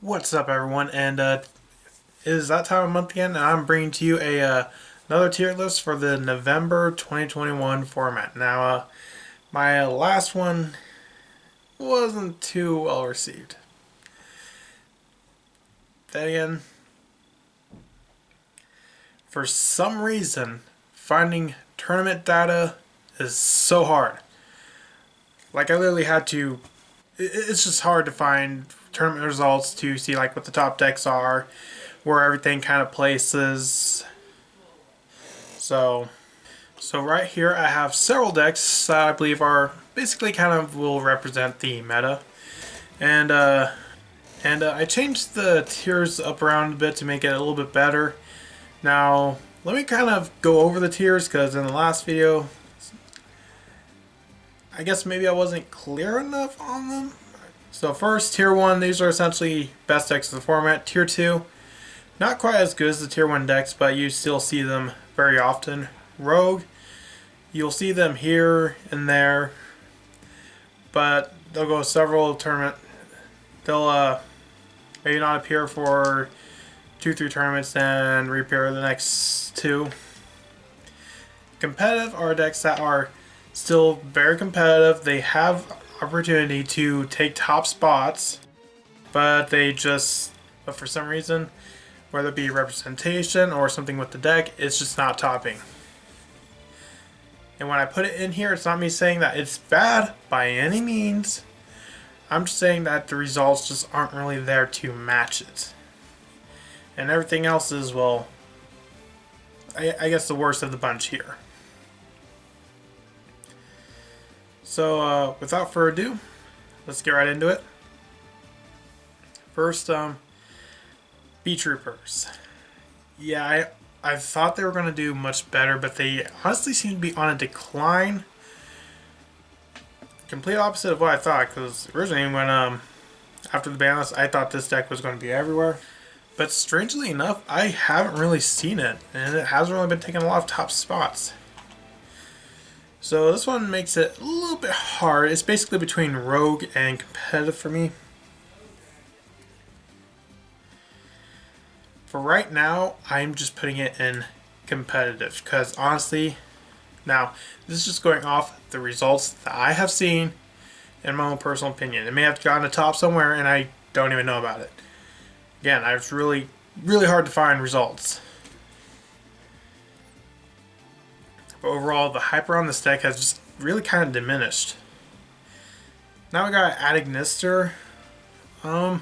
What's up, everyone? And it is that time of month again, and I'm bringing to you another tier list for the November 2021 format. Now, my last one wasn't too well received. Then again, for some reason, finding tournament data is so hard. Like, I literally had to. It's just hard to find tournament results to see like what the top decks are, where everything kind of places. So, so right here I have several decks that I believe are basically kind of will represent the meta, and I changed the tiers up around a bit to make it a little bit better. Now let me kind of go over the tiers because in the last video, I guess maybe I wasn't clear enough on them. So first, tier 1, these are essentially best decks of the format. Tier 2, not quite as good as the tier 1 decks, but you still see them very often. Rogue, you'll see them here and there, but they'll go several tournament. They'll maybe not appear for 2-3 tournaments and reappear the next 2. Competitive are decks that are still very competitive. They have opportunity to take top spots, but but for some reason, whether it be representation or something with the deck, it's just not topping. And when I put it in here, it's not me saying that it's bad by any means. I'm just saying that the results just aren't really there to match it. And everything else is, well, I guess the worst of the bunch here. So without further ado, let's get right into it. First, B-Troopers. Yeah, I thought they were going to do much better, but they honestly seem to be on a decline. Complete opposite of what I thought, because originally when after the ban list, I thought this deck was going to be everywhere. But strangely enough, I haven't really seen it, and it hasn't really been taking a lot of top spots. So this one makes it a little bit hard. It's basically between Rogue and competitive for me. For right now, I'm just putting it in competitive because honestly, now this is just going off the results that I have seen in my own personal opinion. It may have gotten a top somewhere and I don't even know about it. Again, it's really hard to find results. But overall, the hype around this deck has just really kind of diminished. Now we got Agnister. I'd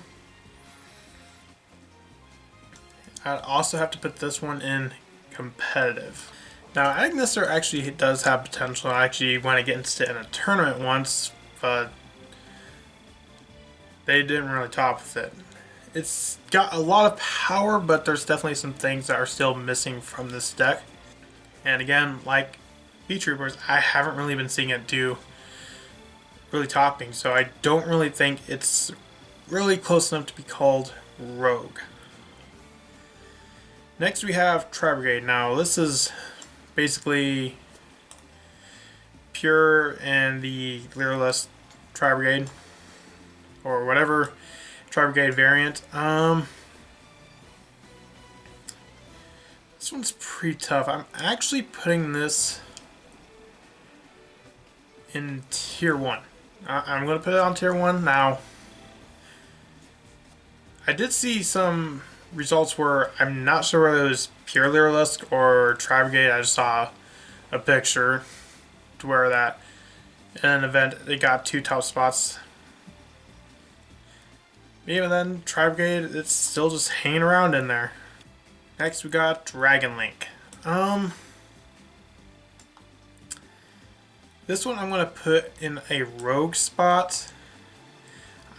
also have to put this one in competitive. Now, Agnister actually does have potential. I actually went against it in a tournament once, but they didn't really top with it. It's got a lot of power, but there's definitely some things that are still missing from this deck. And again, like B-Troopers, I haven't really been seeing it do really topping, so I don't really think it's really close enough to be called Rogue. Next we have Tri-Brigade. Now this is basically pure and the leaderless Tri-Brigade, or whatever Tri-Brigade variant. This one's pretty tough. I'm actually putting this in tier 1. I'm going to put it on tier 1 now. I did see some results where I'm not sure whether it was pure leaderless or Tri-Brigade. I just saw a picture to where that in an event it got 2 top spots. Even then, Tri-Brigade, it's still just hanging around in there. Next we got Dragon Link. This one I'm going to put in a rogue spot.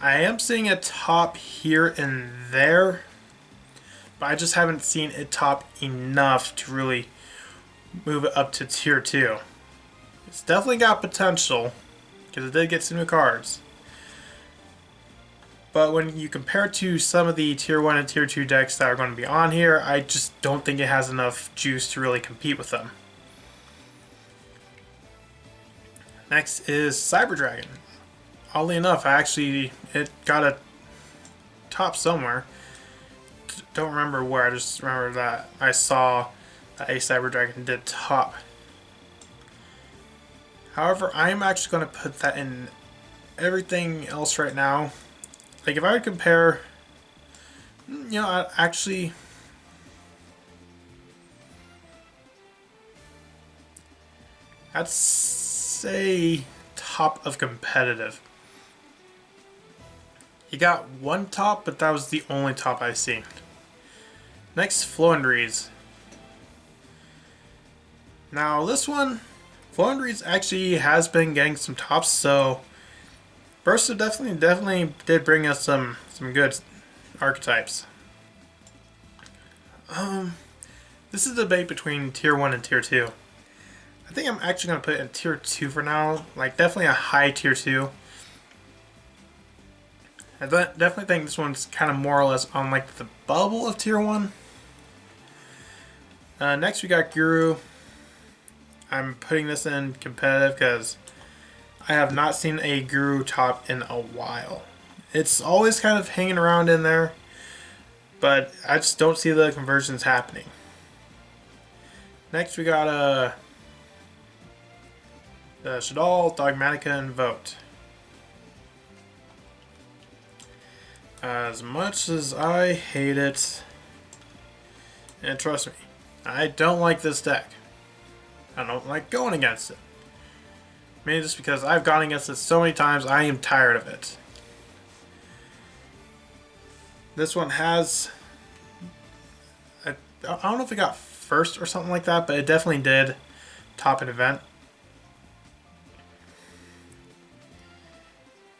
I am seeing a top here and there, but I just haven't seen it top enough to really move it up to tier 2. It's definitely got potential because it did get some new cards. But when you compare it to some of the tier 1 and tier 2 decks that are going to be on here, I just don't think it has enough juice to really compete with them. Next is Cyber Dragon. Oddly enough, it got a top somewhere. Don't remember where, I just remember that I saw that a Cyber Dragon did top. However, I'm actually going to put that in everything else right now. Like, if I would compare, you know, actually, I'd say top of competitive. You got one top, but that was the only top I've seen. Next, Floundries. Now this one, Floundries actually has been getting some tops, so Bursa definitely did bring us some good archetypes. This is a debate between tier 1 and tier 2. I think I'm actually going to put it in tier 2 for now, like definitely a high tier 2. I definitely think this one's kind of more or less on like the bubble of tier 1. Next we got Guru. I'm putting this in competitive because I have not seen a Guru top in a while. It's always kind of hanging around in there, but I just don't see the conversions happening. Next we got Shadal, Dogmatica, and Vote. As much as I hate it, and trust me, I don't like this deck. I don't like going against it. Maybe just because I've gone against it so many times, I am tired of it. This one has, I don't know if it got first or something like that, but it definitely did top an event.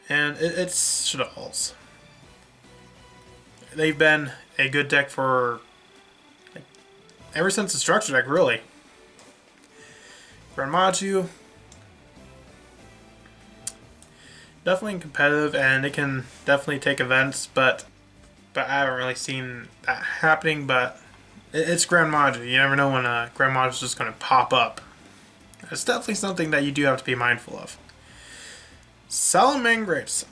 And it's Shadal's. They've been a good deck for like, ever since the structure deck, really. Granmaju, definitely competitive, and it can definitely take events, but I haven't really seen that happening. But it's Granmaju. You never know when Granmaju is just going to pop up. It's definitely something that you do have to be mindful of. Salamangrates.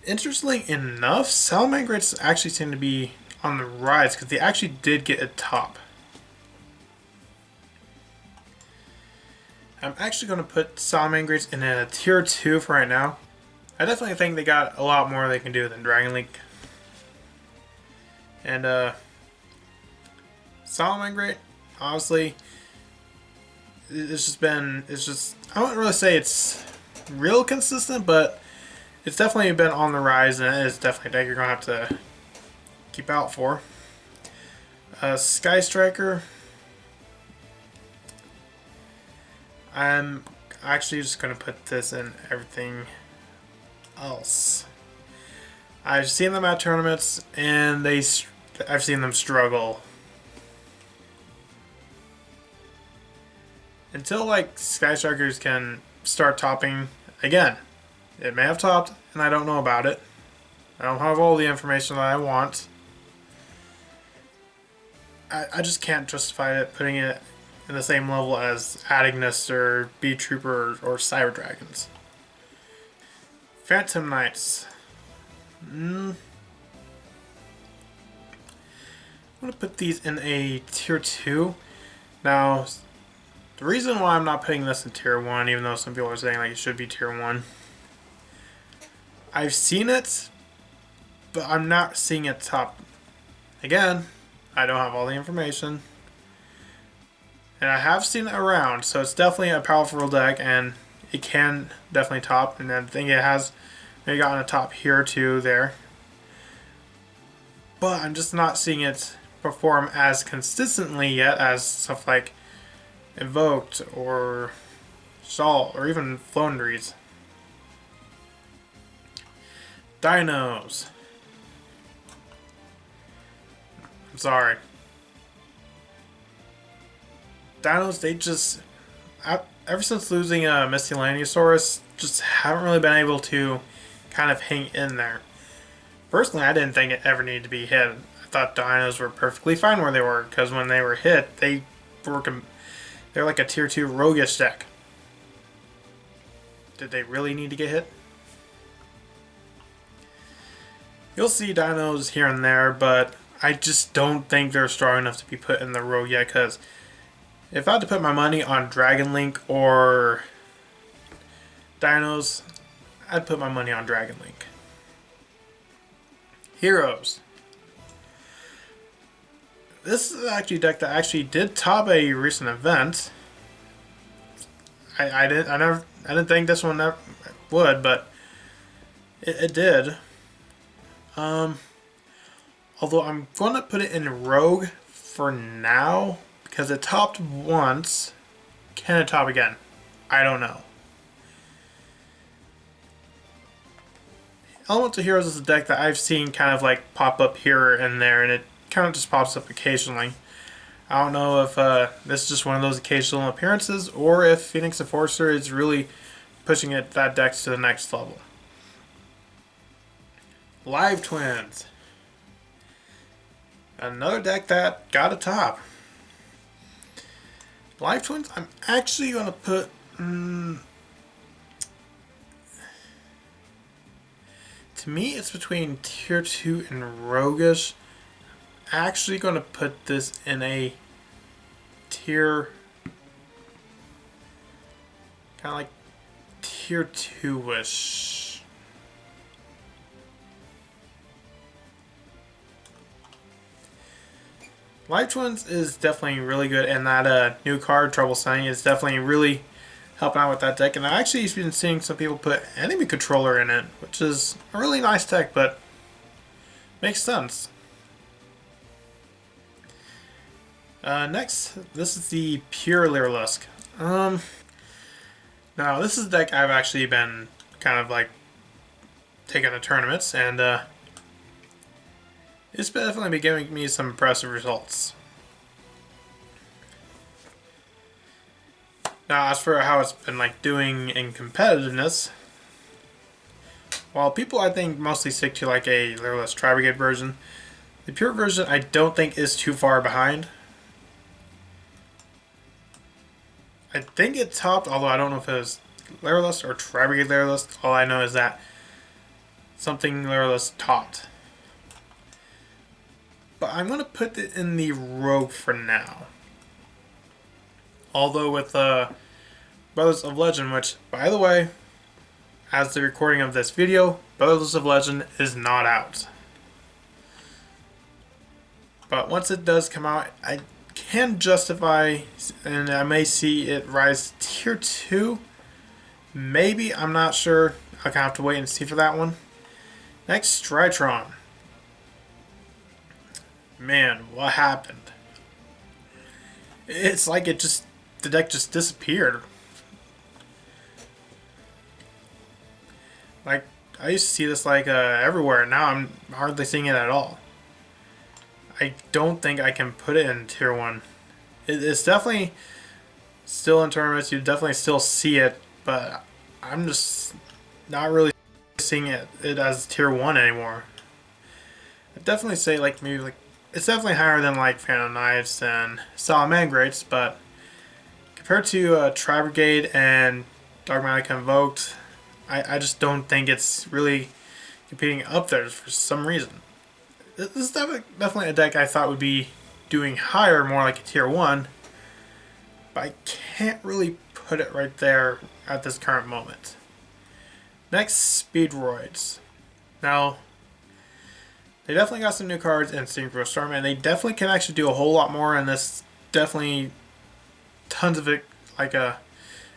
Interestingly enough, Salamangrates actually seem to be on the rise because they actually did get a top. I'm actually going to put Salamangrates in a tier 2 for right now. I definitely think they got a lot more they can do than Dragon League. And Salamangrate, honestly, it's just, I wouldn't really say it's real consistent, but it's definitely been on the rise, and it is definitely a deck you're going to have to keep out for. Sky Striker. I'm actually just going to put this in everything else. I've seen them at tournaments, and I've seen them struggle. Until like Sky Strikers can start topping again. It may have topped, and I don't know about it. I don't have all the information that I want. I just can't justify it putting it in the same level as Agnes or Beat Trooper or Cyber Dragons. Phantom Knights. I'm going to put these in a tier 2. Now, the reason why I'm not putting this in tier 1, even though some people are saying like it should be tier 1, I've seen it, but I'm not seeing it top. Again, I don't have all the information. And I have seen it around, so it's definitely a powerful deck, and it can definitely top. And I think it has maybe gotten a top here or two there. But I'm just not seeing it perform as consistently yet as stuff like Invoked or Salt or even Floundries. Dinos. I'm sorry. Dinos, they just, ever since losing Miscellaneousaurus, just haven't really been able to kind of hang in there. Personally, I didn't think it ever needed to be hit. I thought Dinos were perfectly fine where they were, because when they were hit, they're like a tier 2 roguish deck. Did they really need to get hit? You'll see dinos here and there, but I just don't think they're strong enough to be put in the rogue yet, because if I had to put my money on Dragon Link or dinos, I'd put my money on Dragon Link. Heroes. This is actually a deck that actually did top a recent event. I didn't think this one would, but it did. Although I'm gonna put it in Rogue for now because it topped once. Can it top again? I don't know. Elemental Heroes is a deck that I've seen kind of like pop up here and there, and it kind of just pops up occasionally. I don't know if this is just one of those occasional appearances, or if Phoenix Enforcer is really pushing that deck to the next level. Live Twins. Another deck that got a top. Live Twins, I'm actually going to put... to me, it's between Tier 2 and Roguish. Actually going to put this in a Tier... kind of like Tier 2-ish. Live Twins is definitely really good, and that new card, Trouble Sunny, is definitely really helping out with that deck. And I've actually been seeing some people put Enemy Controller in it, which is a really nice deck, but makes sense. Next, this is the Pure Lyrilusk. Now, this is a deck I've actually been kind of like taking to tournaments, and it's definitely been giving me some impressive results. Now, as for how it's been like doing in competitiveness, while people I think mostly stick to like a Lyrilusk Tri-Brigade version, the Pure version I don't think is too far behind. I think it topped, although I don't know if it was Lyrilusk or Tri-Brigade Lyrilusk. All I know is that something Lyrilusk topped. But I'm going to put it in the Rogue for now. Although with Brothers of Legend, which, by the way, as the recording of this video, Brothers of Legend is not out. But once it does come out, I can justify, and I may see it rise to Tier 2. Maybe, I'm not sure. I'll have to wait and see for that one. Next, Strytron. Man, what happened? It's like the deck just disappeared. Like, I used to see this like everywhere. Now I'm hardly seeing it at all. I don't think I can put it in Tier 1. It's definitely still in tournaments. You definitely still see it, but I'm just not really seeing it as Tier 1 anymore. I'd definitely say like maybe like it's definitely higher than like Phantom Knights and Salamandrates, but compared to Tri-Brigade and Dogmatica Invoked, I just don't think it's really competing up there for some reason. This is definitely a deck I thought would be doing higher, more like a Tier 1, but I can't really put it right there at this current moment. Next, Speedroids. Now, they definitely got some new cards in Synchro Storm, and they definitely can actually do a whole lot more, and this definitely tons of it, like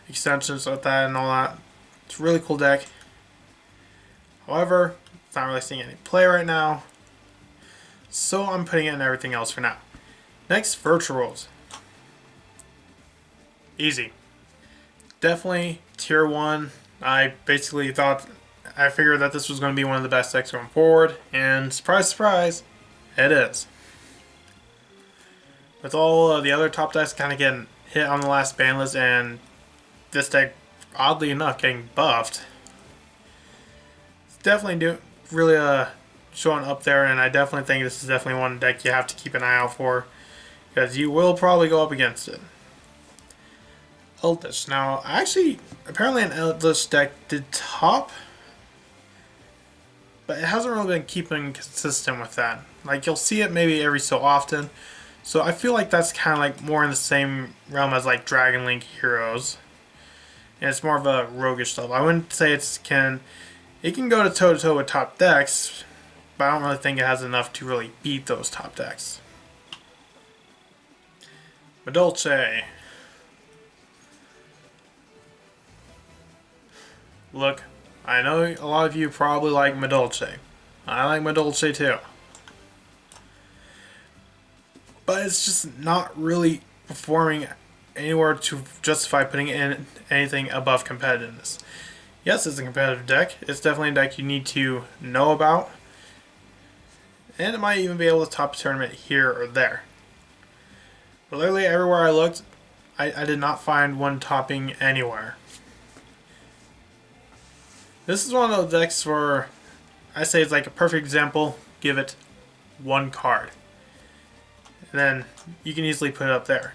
extensions with that and all that. It's a really cool deck. However, it's not really seeing any play right now, so I'm putting it in everything else for now. Next, Virtuals. Easy. Definitely Tier 1. I basically I figured that this was going to be one of the best decks going forward, and surprise, surprise, it is. With all the other top decks kind of getting hit on the last ban list, and this deck, oddly enough, getting buffed, it's definitely really showing up there, and I definitely think this is definitely one deck you have to keep an eye out for, because you will probably go up against it. Eldritch. Now, actually, apparently an Eldritch deck did top, but it hasn't really been keeping consistent with that. Like, you'll see it maybe every so often. So I feel like that's kind of like more in the same realm as like Dragon Link Heroes. And it's more of a roguish level. I wouldn't say it can go to toe with top decks, but I don't really think it has enough to really beat those top decks. Madolche. Look, I know a lot of you probably like Madolche. I like Madolche too. But it's just not really performing anywhere to justify putting in anything above competitiveness. Yes, it's a competitive deck. It's definitely a deck you need to know about. And it might even be able to top a tournament here or there. But literally everywhere I looked, I did not find one topping anywhere. This is one of those decks where I say it's like a perfect example. Give it one card. And then you can easily put it up there.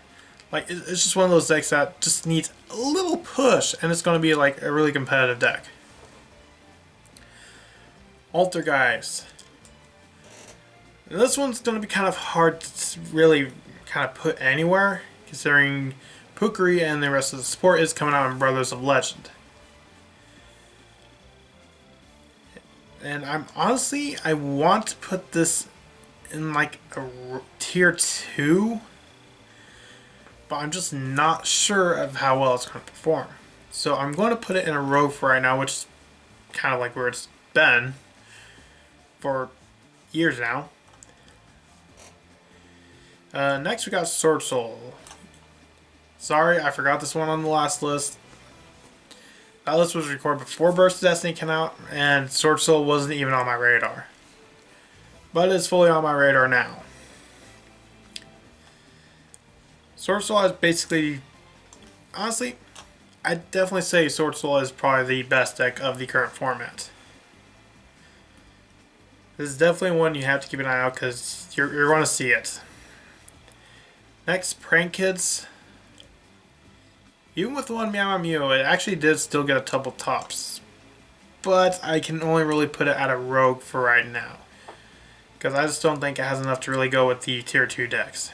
Like, it's just one of those decks that just needs a little push, and it's going to be like a really competitive deck. Altergeist. And this one's going to be kind of hard to really kind of put anywhere, considering Pukri and the rest of the support is coming out in Brothers of Legend. And I want to put this in like a tier 2, but I'm just not sure of how well it's going to perform. So I'm going to put it in a rogue for right now, which is kind of like where it's been for years now. Next we got Sword Soul. Sorry, I forgot this one on the last list. That list was recorded before Burst of Destiny came out, and Sword Soul wasn't even on my radar. But it's fully on my radar now. Sword Soul is basically... Honestly, I'd definitely say Sword Soul is probably the best deck of the current format. This is definitely one you have to keep an eye out because you're going to see it. Next, Prank Kids. Even with one Meow Mew, it actually did still get a couple tops. But I can only really put it at a rogue for right now. Because I just don't think it has enough to really go with the tier 2 decks.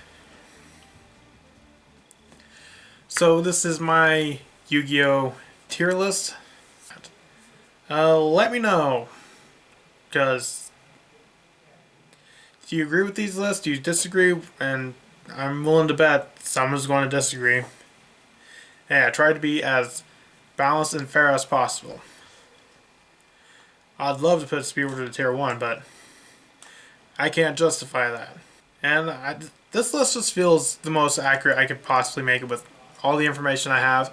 So this is my Yu-Gi-Oh! Tier list. Let me know. Because do you agree with these lists? Do you disagree? And I'm willing to bet someone's going to disagree. Hey, I tried to be as balanced and fair as possible. I'd love to put Speedward to tier 1, but I can't justify that. And this list just feels the most accurate I could possibly make it with all the information I have.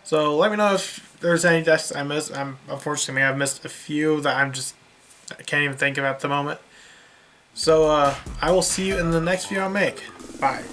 So let me know if there's any decks I missed. Unfortunately, I've missed a few that I can't even think of at the moment. So I will see you in the next video I make. Bye.